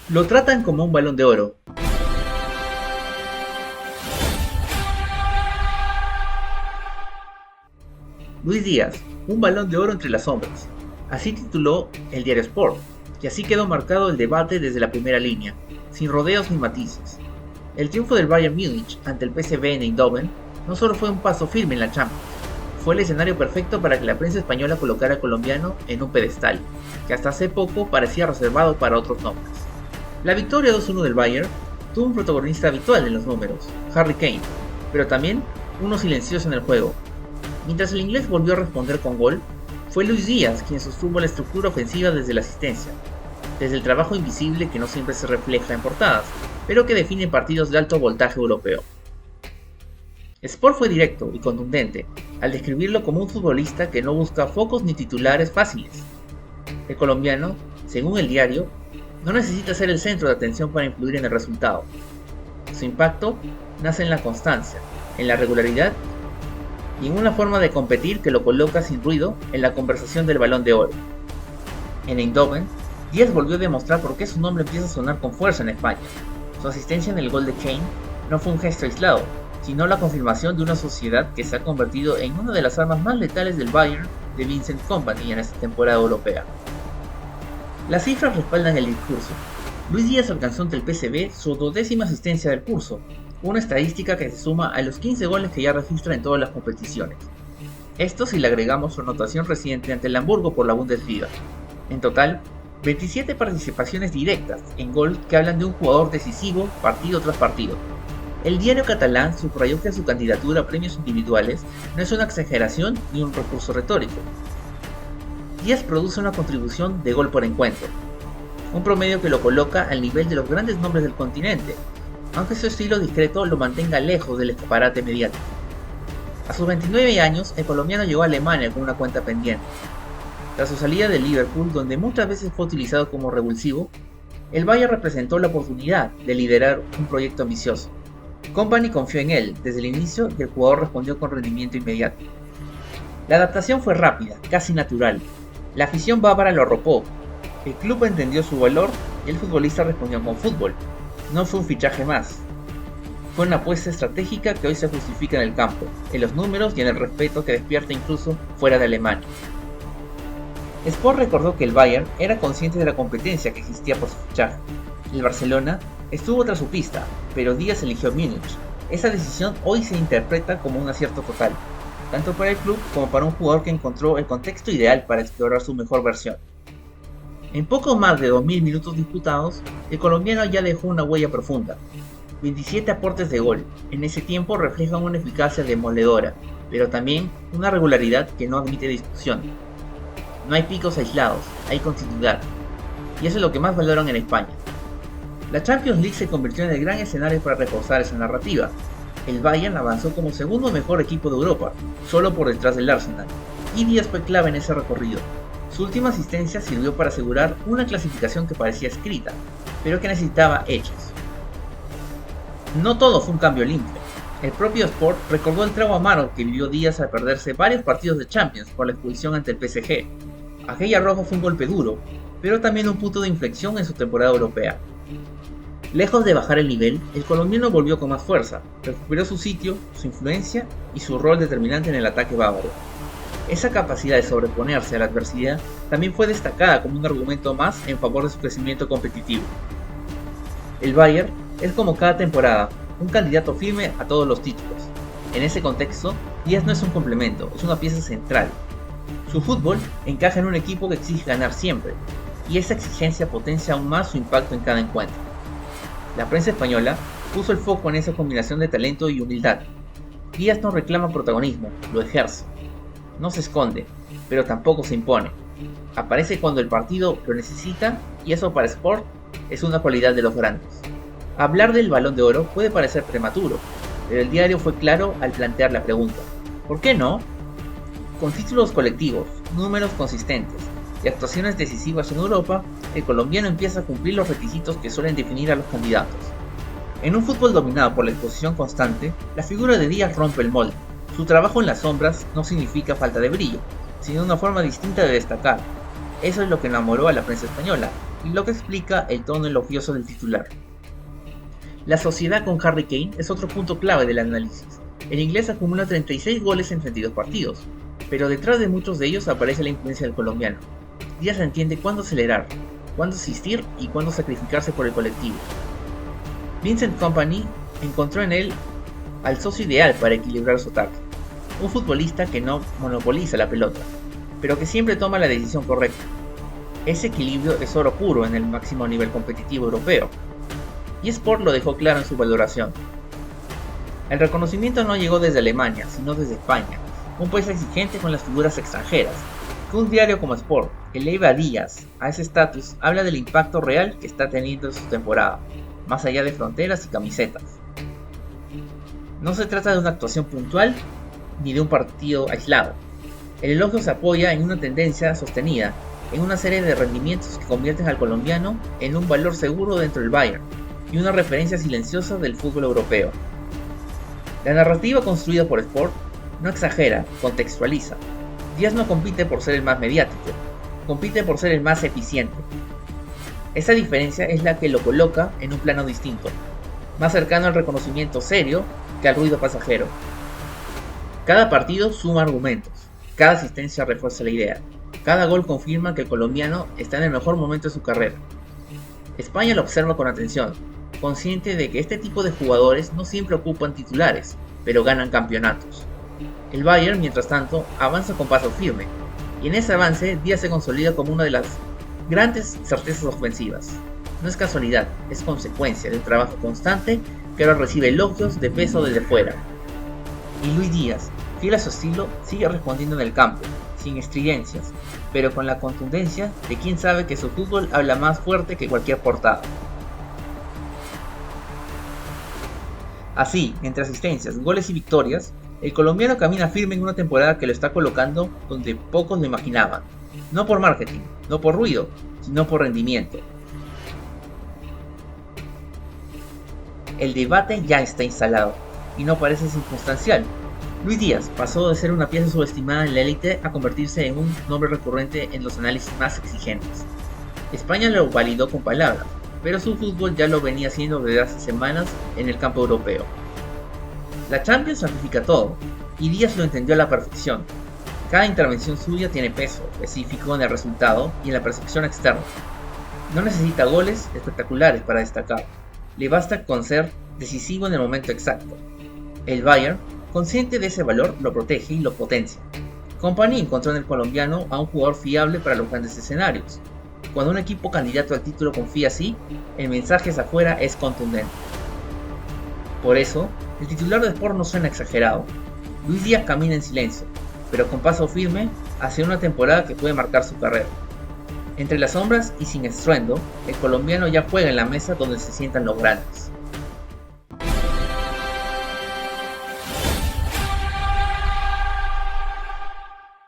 Lo tratan como un balón de oro. Luis Díaz, un balón de oro entre las sombras. Así tituló el diario Sport, y así quedó marcado el debate desde la primera línea, sin rodeos ni matices. El triunfo del Bayern Múnich ante el PSV en Eindhoven no solo fue un paso firme en la Champions, fue el escenario perfecto para que la prensa española colocara al colombiano en un pedestal, que hasta hace poco parecía reservado para otros nombres. La victoria 2-1 del Bayern tuvo un protagonista habitual en los números, Harry Kane, pero también uno silencioso en el juego. Mientras el inglés volvió a responder con gol, fue Luis Díaz quien sostuvo la estructura ofensiva desde la asistencia, desde el trabajo invisible que no siempre se refleja en portadas, pero que define partidos de alto voltaje europeo. Sport fue directo y contundente al describirlo como un futbolista que no busca focos ni titulares fáciles. El colombiano, según el diario, no necesita ser el centro de atención para influir en el resultado. Su impacto nace en la constancia, en la regularidad y en una forma de competir que lo coloca sin ruido en la conversación del Balón de Oro. En Eindhoven, Díaz volvió a demostrar por qué su nombre empieza a sonar con fuerza en España. Su asistencia en el gol de Kane no fue un gesto aislado, sino la confirmación de una sociedad que se ha convertido en una de las armas más letales del Bayern de Vincent Kompany en esta temporada europea. Las cifras respaldan el discurso. Luis Díaz alcanzó ante el PSV su 12ª asistencia del curso, una estadística que se suma a los 15 goles que ya registra en todas las competiciones. Esto si le agregamos su anotación reciente ante el Hamburgo por la Bundesliga. En total, 27 participaciones directas en gol que hablan de un jugador decisivo partido tras partido. El diario catalán subrayó que su candidatura a premios individuales no es una exageración ni un recurso retórico. Díaz produce una contribución de gol por encuentro, un promedio que lo coloca al nivel de los grandes nombres del continente, aunque su estilo discreto lo mantenga lejos del escaparate mediático. A sus 29 años, el colombiano llegó a Alemania con una cuenta pendiente. Tras su salida del Liverpool, donde muchas veces fue utilizado como revulsivo, el Bayern representó la oportunidad de liderar un proyecto ambicioso. Kompany confió en él desde el inicio y el jugador respondió con rendimiento inmediato. La adaptación fue rápida, casi natural. La afición bávara lo arropó, el club entendió su valor y el futbolista respondió con fútbol. No fue un fichaje más. Fue una apuesta estratégica que hoy se justifica en el campo, en los números y en el respeto que despierta incluso fuera de Alemania. Sport recordó que el Bayern era consciente de la competencia que existía por su fichaje. El Barcelona estuvo tras su pista, pero Díaz eligió Múnich. Esa decisión hoy se interpreta como un acierto total, tanto para el club como para un jugador que encontró el contexto ideal para explorar su mejor versión. En poco más de 2000 minutos disputados, el colombiano ya dejó una huella profunda. 27 aportes de gol, en ese tiempo reflejan una eficacia demoledora, pero también una regularidad que no admite discusión. No hay picos aislados, hay continuidad, y eso es lo que más valoran en España. La Champions League se convirtió en el gran escenario para reforzar esa narrativa. El Bayern avanzó como segundo mejor equipo de Europa, solo por detrás del Arsenal, y Díaz fue clave en ese recorrido. Su última asistencia sirvió para asegurar una clasificación que parecía escrita, pero que necesitaba hechos. No todo fue un cambio limpio. El propio Sport recordó el trago amargo que vivió Díaz al perderse varios partidos de Champions por la expulsión ante el PSG. Aquella roja fue un golpe duro, pero también un punto de inflexión en su temporada europea. Lejos de bajar el nivel, el colombiano volvió con más fuerza, recuperó su sitio, su influencia y su rol determinante en el ataque bávaro. Esa capacidad de sobreponerse a la adversidad también fue destacada como un argumento más en favor de su crecimiento competitivo. El Bayern es como cada temporada, un candidato firme a todos los títulos. En ese contexto, Díaz no es un complemento, es una pieza central. Su fútbol encaja en un equipo que exige ganar siempre, y esa exigencia potencia aún más su impacto en cada encuentro. La prensa española puso el foco en esa combinación de talento y humildad. Díaz no reclama protagonismo, lo ejerce. No se esconde, pero tampoco se impone. Aparece cuando el partido lo necesita y eso para Sport es una cualidad de los grandes. Hablar del Balón de Oro puede parecer prematuro, pero el diario fue claro al plantear la pregunta. ¿Por qué no? Con títulos colectivos, números consistentes y actuaciones decisivas en Europa, el colombiano empieza a cumplir los requisitos que suelen definir a los candidatos. En un fútbol dominado por la exposición constante, la figura de Díaz rompe el molde. Su trabajo en las sombras no significa falta de brillo, sino una forma distinta de destacar. Eso es lo que enamoró a la prensa española, lo que explica el tono elogioso del titular. La sociedad con Harry Kane es otro punto clave del análisis. El inglés acumula 36 goles en 32 partidos, pero detrás de muchos de ellos aparece la influencia del colombiano. Díaz entiende cuándo acelerar, cuándo asistir y cuándo sacrificarse por el colectivo. Vincent Kompany encontró en él al socio ideal para equilibrar su ataque, un futbolista que no monopoliza la pelota, pero que siempre toma la decisión correcta. Ese equilibrio es oro puro en el máximo nivel competitivo europeo, y Sport lo dejó claro en su valoración. El reconocimiento no llegó desde Alemania, sino desde España, un país exigente con las figuras extranjeras. Que un diario como Sport eleva a Díaz a ese estatus habla del impacto real que está teniendo en su temporada, más allá de fronteras y camisetas. No se trata de una actuación puntual ni de un partido aislado. El elogio se apoya en una tendencia sostenida, en una serie de rendimientos que convierten al colombiano en un valor seguro dentro del Bayern y una referencia silenciosa del fútbol europeo. La narrativa construida por Sport no exagera, contextualiza. Díaz no compite por ser el más mediático, compite por ser el más eficiente. Esa diferencia es la que lo coloca en un plano distinto, más cercano al reconocimiento serio que al ruido pasajero. Cada partido suma argumentos, cada asistencia refuerza la idea, cada gol confirma que el colombiano está en el mejor momento de su carrera. España lo observa con atención, consciente de que este tipo de jugadores no siempre ocupan titulares, pero ganan campeonatos. El Bayern, mientras tanto, avanza con paso firme, y en ese avance Díaz se consolida como una de las grandes certezas ofensivas. No es casualidad, es consecuencia de un trabajo constante que ahora recibe elogios de peso desde fuera. Y Luis Díaz, fiel a su estilo, sigue respondiendo en el campo, sin estridencias, pero con la contundencia de quien sabe que su fútbol habla más fuerte que cualquier portada. Así, entre asistencias, goles y victorias, el colombiano camina firme en una temporada que lo está colocando donde pocos lo imaginaban, no por marketing, no por ruido, sino por rendimiento. El debate ya está instalado, y no parece circunstancial. Luis Díaz pasó de ser una pieza subestimada en la élite a convertirse en un nombre recurrente en los análisis más exigentes. España lo validó con palabras, pero su fútbol ya lo venía haciendo desde hace semanas en el campo europeo. La Champions sacrifica todo, y Díaz lo entendió a la perfección. Cada intervención suya tiene peso específico en el resultado y en la percepción externa. No necesita goles espectaculares para destacar, le basta con ser decisivo en el momento exacto. El Bayern, consciente de ese valor, lo protege y lo potencia. Kompany encontró en el colombiano a un jugador fiable para los grandes escenarios. Cuando un equipo candidato al título confía así, el mensaje hacia afuera es contundente. Por eso, el titular de Sport no suena exagerado. Luis Díaz camina en silencio, pero con paso firme hacia una temporada que puede marcar su carrera. Entre las sombras y sin estruendo, el colombiano ya juega en la mesa donde se sientan los grandes.